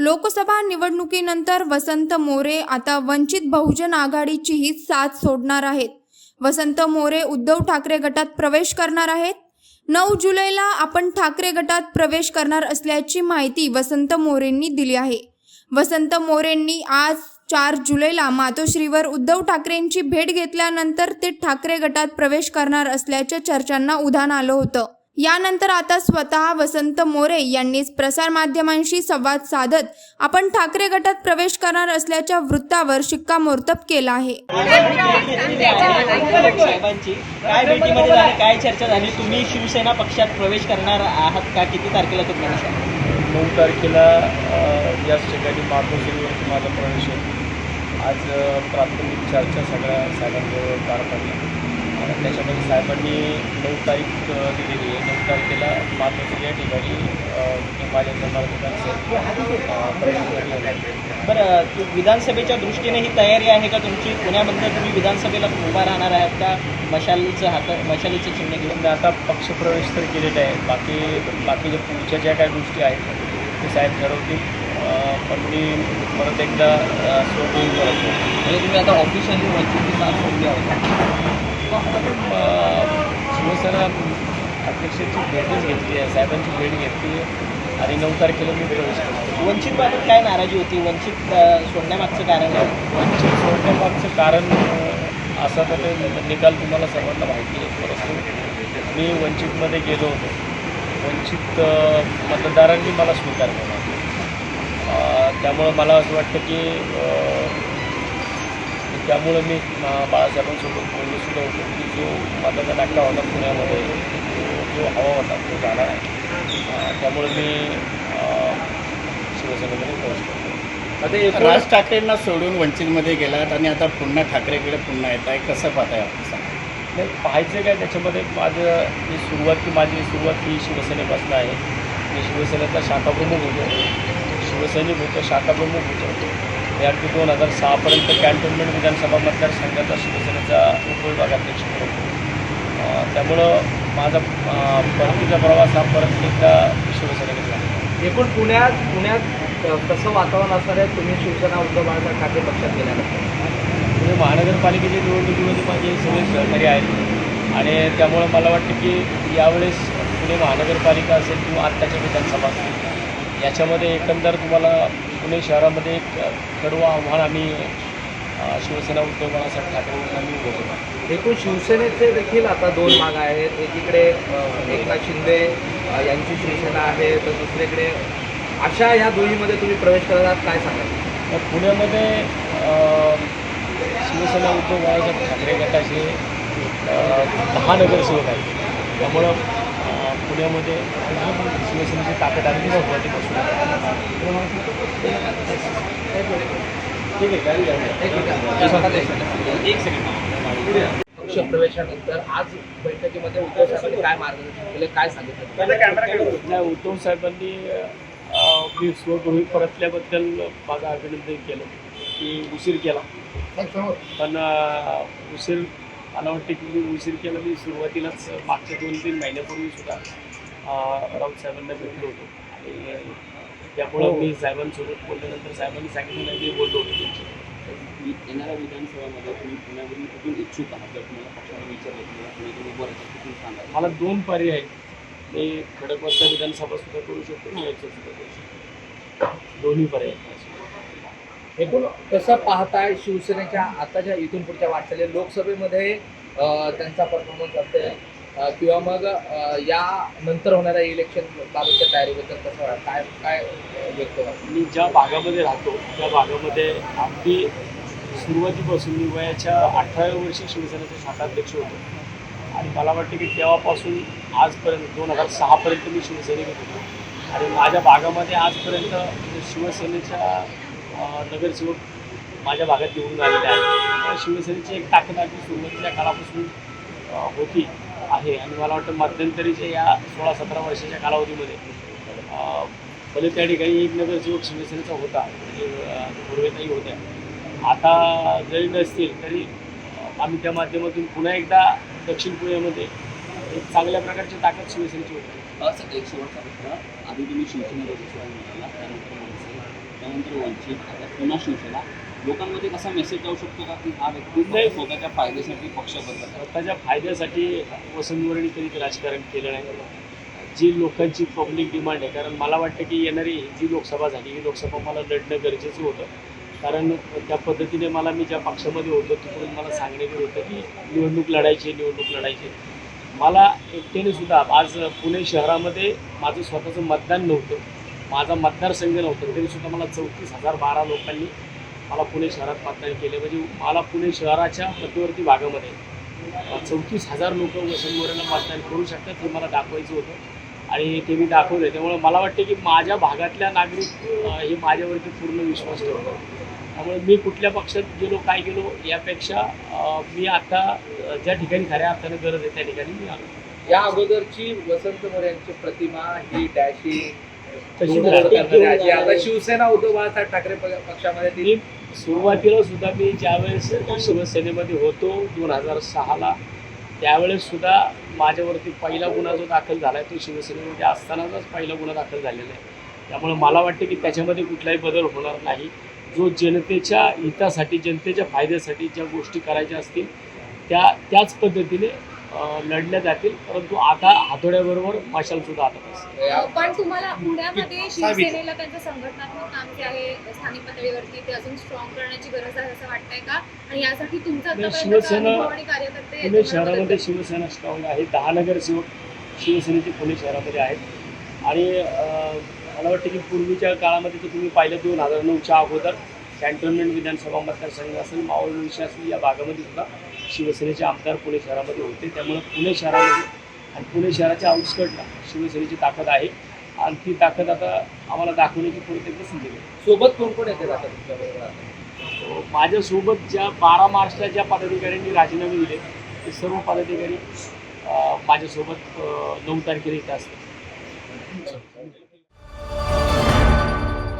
लोकसभा निवडणुकीनंतर वसंत मोरे आता वंचित बहुजन आघाडीचीही साथ सोडणार आहेत. वसंत मोरे उद्धव ठाकरे गटात प्रवेश करणार आहेत. 9 जुलैला आपण ठाकरे गटात प्रवेश करणार असल्याची माहिती वसंत मोरेंनी दिली आहे. वसंत मोरेंनी आज 4 जुलैला मातोश्रीवर उद्धव ठाकरेंची भेट घेतल्यानंतर ते ठाकरे गटात प्रवेश करणार असल्याच्या चर्चांना उधाण आलं होतं. यानंतर आता स्वतः वसंत मोरे यांनीच प्रसारमाध्यमांशी संवाद साधत आपण ठाकरे गटात प्रवेश करणार असल्याच्या वृत्तावर शिक्कामोर्तब केला आहे. काय भेटीमध्ये झाली, काय चर्चा झाली? तुम्ही शिवसेना पक्षात प्रवेश करणार आहात का? किती तारखेला तुम्ही? 9 तारखेला याच ठिकाणी मातोश्रीवरती माझा प्रवेश आहे. आज प्राथमिक चर्चा सगळ्या साहेबांजवळ पार पडल्या आणि त्याच्यामध्ये साहेबांनी 9 तारीख दिलेली आहे. 9 तारखेला मातोश्री या ठिकाणी माझ्या जन्मार्गाचं प्रवेश. बरं, विधानसभेच्या दृष्टीने ही तयारी आहे का तुमची? पुण्यामध्ये तुम्ही विधानसभेला उभा राहणार आहात का? मशालीचं चिन्ह घेऊन? मी आता पक्षप्रवेश तर केलेले आहे. बाकीच्या पुढच्या ज्या काही गोष्टी आहेत ते साहेब ठरवतील. पण मी परत एकदा सोडून करतो. म्हणजे तुम्ही आता ऑफिशियली वंचितची साथ सोडली आहे? शिवसेना अध्यक्षांची भेटच घेतली आहे, साहेबांची भेट घेतली आहे आणि 9 तारखेला मी प्रवेश करतो. वंचितबाबत काय नाराजी होती? वंचित सोडण्यामागचं कारण आहे? वंचित सोडण्यामागचं कारण असा तर ते निकाल तुम्हाला सर्वांना माहिती आहे. परंतु मी वंचितमध्ये गेलो होतो. वंचित मतदारांनी मला स्वीकारलं. त्यामुळं मला असं वाटतं की त्यामुळं मी बाळासाहेबांसोबत बोलणंसुद्धा होतो की जो मतदान आकडा होता पुण्यामध्ये जो हवा होता तो जाणार आहे. त्यामुळं मी शिवसेनेमध्ये प्रवेश करतो. आता राज ठाकरेंना सोडून वंचितमध्ये गेलात आणि आता पुन्हा ठाकरेकडे पुन्हा येत आहे, कसं पाहताय आपण? नाही, पाहायचं काय त्याच्यामध्ये माझी सुरुवात ही शिवसेनेपासून आहे. मी शिवसेनेचा शाखाप्रमुख होतो, शिवसैनिक होतो, शाखाप्रमुख होतो. मी अगदी 2006पर्यंत कॅन्टोन्मेंट विधानसभा मतदारसंघाचा शिवसेनेचा उपविभागाध्यक्ष होतो. त्यामुळं माझा परतीचा प्रवास हा परत एकदा शिवसेनेकडे झाला. एकूण पुण्यात कसं वातावरण असणार आहे तुम्ही शिवसेना उद्धव बाळासाहेब ठाकरे पक्षात गेल्यानंतर? पुणे महानगरपालिकेच्या निवडणुकीमध्ये माझे सगळे सहकारी आहेत आणि त्यामुळं मला वाटतं की यावेळेस पुणे महानगरपालिका असेल किंवा आत्ताच्या विधानसभा असेल याच्यामध्ये एकंदर तुम्हाला पुणे शहरामध्ये एक कडवं आव्हान आम्ही शिवसेना उद्धव बाळासाहेब ठाकरे आम्ही होतो. एकूण शिवसेनेचे देखील आता 2 भाग आहेत. एकीकडे एकनाथ शिंदे यांची शिवसेना आहे तर दुसरीकडे अशा ह्या दोन्हीमध्ये तुम्ही प्रवेश करत काय सांगाल? तर पुण्यामध्ये शिवसेना उद्धव बाळासाहेब ठाकरे गटाचे 10 नगरसेवक आहेत. त्यामुळं पुण्यामध्ये शिवसेनेची ताकद अगदी सुरुवातीपासून एक सेकंड. पक्ष प्रवेशानंतर आज बैठकीमध्ये उद्धव साहेबांनी काय मार्गदर्शन केलं, काय सांगितलं? नाही, उद्धव साहेबांनी मी स्वगृही परतल्याबद्दल माझं अभिनंदन केलं की उशीर केला. पण मला वाटतं की मी उशीर केला. मी सुरुवातीलाच मागच्या 2-3 महिन्यापूर्वी सुद्धा राऊत साहेबांना भेटलो होतो आणि त्यामुळं मी साहेबांसोबत बोलल्यानंतर साहेबांनी सांगितलं नाही मी बोललो होतो त्यांच्याशी. येणाऱ्या विधानसभामध्ये तुम्ही पुण्यावरून कुठून इच्छुक आहात? जर तुम्हाला पक्षाने विचारलं तुम्ही बरं कुठून सांगा? मला 2 पर्याय आहेत. मी खडकवासला विधानसभा सुद्धा करू शकतो, नाशिकचा सुद्धा करू शकतो. दोन्ही पर्याय आहेत. एकूण कसं पाहताय शिवसेनेच्या आताच्या इथून पुढच्या वाटचाली? लोकसभेमध्ये त्यांचा परफॉर्मन्स असेल किंवा मग या नंतर होणाऱ्या इलेक्शन बाबतच्या तयारीबद्दल कसं वाटतं? काय व्यक्त वाटतं? मी ज्या भागामध्ये राहतो त्या भागामध्ये अगदी सुरुवातीपासून मी वयाच्या 18व्या वर्षी शिवसेनेचा शाखाध्यक्ष होतो आणि मला वाटतं की तेव्हापासून आजपर्यंत 2006पर्यंत मी शिवसैनिक होतो आणि माझ्या भागामध्ये आजपर्यंत शिवसेनेच्या नगरसेवक माझ्या भागात येऊन आलेले आहेत. शिवसेनेची एक ताकद अगदी सुरुवातीच्या काळापासून होती आहे आणि मला वाटतं मध्यंतरीच्या या 16-17 वर्षाच्या कालावधीमध्ये भले त्या ठिकाणी एक नगरसेवक शिवसेनेचा होता, पूर्वेताई होत्या. आता जरी नसतील तरी आम्ही त्या माध्यमातून पुन्हा एकदा दक्षिण पुण्यामध्ये एक चांगल्या प्रकारची ताकद शिवसेनेची होती. एक शेवटचा प्रश्न, आधी तुम्ही शिवसेनेमध्ये म्हणाला, त्यानंतर त्यानंतर वंचित आता पुन्हा शिवसेना लोकांमध्ये कसा मेसेज जाऊ शकतो का की हा व्यक्ती नाही. स्वतःच्या फायद्यासाठी पक्ष बदलत आहे? स्वतःच्या फायद्यासाठी वसंत मोरेंनी कधीच राजकारण केलं नाही. जी लोकांची पब्लिक डिमांड आहे, कारण मला वाटतं की येणारी जी लोकसभा झाली ही लोकसभा मला लढणं गरजेचं होतं, कारण त्या पद्धतीने मला मी ज्या पक्षामध्ये होतो तिकडून मला सांगण्यात होतं की निवडणूक लढायची. मला एकट्याने सुद्धा आज पुणे शहरामध्ये माझं स्वतःचं मतदान नव्हतं, माझा मतदारसंघ नव्हतं, तरीसुद्धा मला 34,012 लोकांनी मला पुणे शहरात मतदान केले. म्हणजे मला पुणे शहराच्या मध्यवर्ती भागामध्ये 34,000 लोक वसंत मोरेंना मतदान करू शकतात हे मला दाखवायचं होतं आणि ते मी दाखवलं. त्यामुळे मला वाटतं की माझ्या भागातल्या नागरिक हे माझ्यावरती पूर्ण विश्वास ठेवतात. त्यामुळे मी कुठल्या पक्षात गेलो काय गेलो यापेक्षा मी आता ज्या ठिकाणी खऱ्या अर्थानं गरज आहे त्या ठिकाणी मी आलो. या अगोदरची वसंत मोरे यांची प्रतिमा ही डॅशिंग तशी आता शिवसेना उद्धव बाळासाहेब ठाकरे पक्षामध्ये ती मी सुरुवातीला सुद्धा मी ज्यावेळेस शिवसेनेमध्ये होतो 2006ला त्यावेळेस सुद्धा माझ्यावरती पहिला गुन्हा जो दाखल झाला आहे तो शिवसेनेमध्ये असतानाचाच पहिला गुन्हा दाखल झालेला आहे. त्यामुळे मला वाटतं की त्याच्यामध्ये कुठलाही बदल होणार नाही. जो जनतेच्या हितासाठी जनतेच्या फायद्यासाठी ज्या गोष्टी करायच्या असतील त्याच पद्धतीने लढल्या जातील. परंतु आता हातोड्याबरोबर मशालसुद्धा हातात असते. पण तुम्हाला पुण्यामध्ये शिवसेनेला त्यांचं संघटनात्मक काम जे आहे स्थानिक पातळीवरती ते अजून स्ट्रॉंग करण्याची गरज आहे असं वाटतंय का? आणि यासाठी तुमचा आतापर्यंतचा शिवसेना अनुभव आणि कार्यकर्ते पुणे तुम्हाला शहरामध्ये मदत शिवसेना स्ट्रॉंग आहे. 10 नगरसेवक शिवसेनेचे पुणे शहरामध्ये आहेत आणि मला वाटतं की पूर्वीच्या काळामध्ये तर तुम्ही पाहिलं 2009च्या अगोदर कॅन्टोन्मेंट विधानसभा मतदारसंघ असेल मावळ मुळशी असेल या भागामध्ये सुद्धा शिवसेनेचे आमदार पुणे शहरामध्ये होते. त्यामुळे पुणे शहरामध्ये आणि पुणे शहराच्या आउटस्कटला शिवसेनेची ताकद आहे आणि ती ताकद आता आम्हाला दाखवण्याची परत एकदा संधी मिळेल. सोबत कोण कोण येते आता तुमच्याबरोबर? माझ्यासोबत ज्या 12 मार्चला ज्या पदाधिकाऱ्यांनी राजीनामे दिले ते सर्व पदाधिकारी माझ्यासोबत 9 तारखेला इथे असतात.